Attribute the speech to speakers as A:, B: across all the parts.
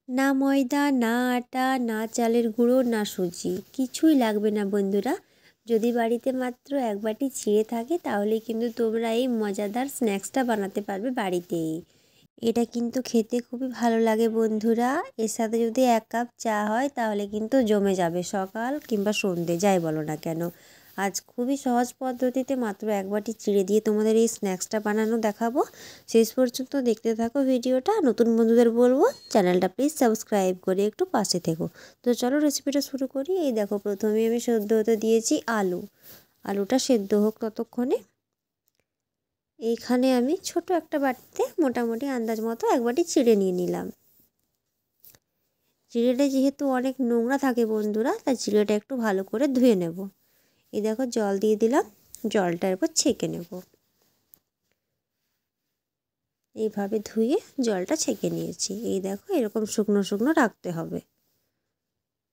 A: না ময়দা, না আটা, না চালের গুঁড়ো, না সুজি, কিছুই লাগবে না বন্ধুরা। যদি বাড়িতে মাত্র এক বাটি চিড়ে থাকে তাহলেই কিন্তু তোমরা এই মজাদার স্ন্যাক্সটা বানাতে পারবে বাড়িতেই। এটা কিন্তু খেতে খুবই ভালো লাগে বন্ধুরা। এর সাথে যদি 1 কাপ চা হয় তাহলে কিন্তু জমে যাবে, সকাল কিংবা সন্ধে যাই বলো না কেন। আজ খুবই সহজ পদ্ধতিতে মাত্র 1 বাটি চিড়ে দিয়ে তোমাদের এই স্ন্যাক্সটা বানানো দেখাবো। শেষ পর্যন্ত দেখতে থাকো ভিডিওটা। নতুন বন্ধুদের বলবো চ্যানেলটা প্লিজ সাবস্ক্রাইব করে একটু পাশে থেকো। তো চলো রেসিপিটা শুরু করি। এই দেখো, প্রথমে আমি সেদ্ধ হতে দিয়েছি আলুটা সেদ্ধ হোক ততক্ষণে। এইখানে আমি ছোট একটা বাটিতে মোটামুটি আন্দাজ মতো 1 বাটি চিড়ে নিয়ে নিলাম। চিড়েটা যেহেতু অনেক নোংরা থাকে বন্ধুরা, তাই চিড়েটা একটু ভালো করে ধুয়ে নেব। এই দেখো, জল দিয়ে দিলাম, জলটা এরপর ছেঁকে নেব। এইভাবে ধুয়ে জলটা ছেঁকে নিয়েছি। এই দেখো, এরকম শুকনো শুকনো রাখতে হবে।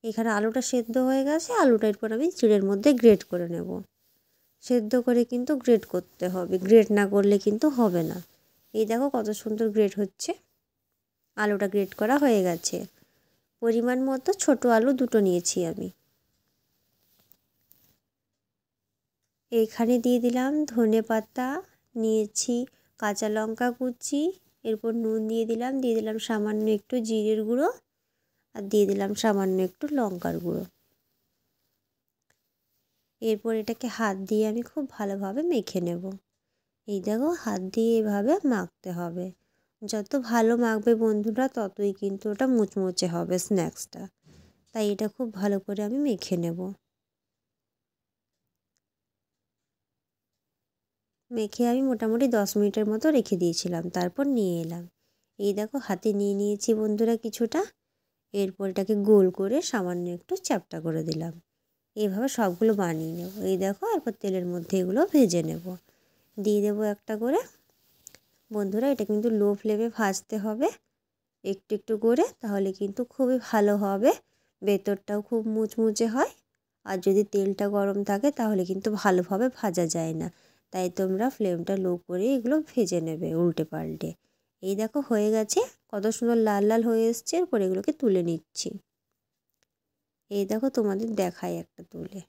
A: এখানে আলুটা সেদ্ধ হয়ে গেছে, আলুটা এরপর আমি চিড়ের মধ্যে গ্রেট করে নেব। সেদ্ধ করে কিন্তু গ্রেট করতে হবে, গ্রেট না করলে কিন্তু হবে না। এই দেখো কত সুন্দর গ্রেট হচ্ছে। আলুটা গ্রেট করা হয়ে গেছে। পরিমাণ মতো ছোট আলু 2টো নিয়েছি আমি। এইখানে দিয়ে দিলাম ধনে পাতা, নিয়েছি কাঁচা লঙ্কা কুচি, এরপর নুন দিয়ে দিলাম সামান্য একটু জিরের গুঁড়ো, আর দিয়ে দিলাম সামান্য একটু লঙ্কার গুঁড়ো। এরপর এটাকে হাত দিয়ে আমি খুব ভালোভাবে মেখে নেব। এই দেখো, হাত দিয়ে এভাবে মাখতে হবে। যত ভালো মাখবে বন্ধুরা ততই কিন্তু ওটা মুচমুচে হবে স্ন্যাক্সটা। তাই এটা খুব ভালো করে আমি মেখে নেব। মেখে আমি মোটামুটি 10 মিনিটের মতো রেখে দিয়েছিলাম, তারপর নিয়ে এলাম। এই দেখো, হাতে নিয়ে নিয়েছি বন্ধুরা কিছুটা। এরপর এটাকে গোল করে সামান্য একটু চ্যাপ্টা করে দিলাম। এইভাবে সবগুলো বানিয়ে নেব। এই দেখো, এরপর তেলের মধ্যে এগুলো ভেজে নেব। দিয়ে দেবো একটা করে। বন্ধুরা, এটা কিন্তু লো ফ্লেমে ভাজতে হবে একটু একটু করে, তাহলে কিন্তু খুবই ভালো হবে। ভেতরটাও খুব মুচমুচে হয়। আর যদি তেলটা গরম থাকে তাহলে কিন্তু ভালোভাবে ভাজা যায় না। তাই তোমরা ফ্লেমটা লো করে এগুলো ভেজে নেবে উল্টে পাল্টে। এই দেখো, হয়ে গেছে, কত সুন্দর লাল লাল হয়ে এসছে। এরপর এগুলোকে তুলে নিচ্ছি। এই দেখো, তোমাদের দেখাই একটা তুলে,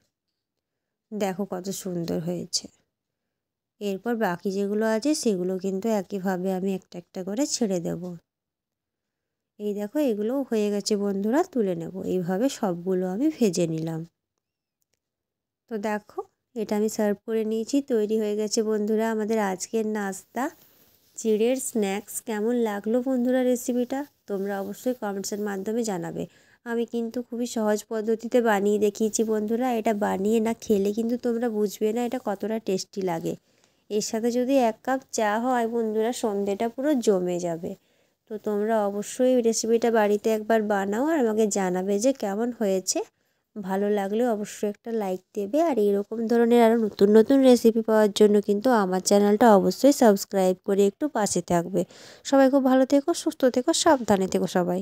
A: দেখো কত সুন্দর হয়েছে। এরপর বাকি যেগুলো আছে সেগুলো কিন্তু একইভাবে আমি একটা একটা করে ছেড়ে দেব। এই দেখো, এগুলোও হয়ে গেছে বন্ধুরা, তুলে নেব। এইভাবে সবগুলো আমি ভেজে নিলাম। তো দেখো, এটা আমি সার্ভ করে নিয়েছি। তৈরি হয়ে গেছে বন্ধুরা আমাদের আজকের নাস্তা, চিড়ের স্ন্যাক্স। কেমন লাগলো বন্ধুরা রেসিপিটা তোমরা অবশ্যই কমেন্টসের মাধ্যমে জানাবে। আমি কিন্তু খুবই সহজ পদ্ধতিতে বানিয়ে দেখিয়েছি বন্ধুরা। এটা বানিয়ে না খেলে কিন্তু তোমরা বুঝবে না এটা কতটা টেস্টি লাগে। এর সাথে যদি 1 কাপ চা হয় বন্ধুরা, সন্ধেটা পুরো জমে যাবে। তো তোমরা অবশ্যই রেসিপিটা বাড়িতে একবার বানাও আর আমাকে জানাবে যে কেমন হয়েছে। ভালো লাগলে অবশ্যই একটা লাইক দেবে। আর এরকম ধরনের আরও নতুন নতুন রেসিপি পাওয়ার জন্য কিন্তু আমার চ্যানেলটা অবশ্যই সাবস্ক্রাইব করে একটু পাশে থাকবে। সবাই খুব ভালো থেকো, সুস্থ থেকো, সাবধানে থেকো সবাই।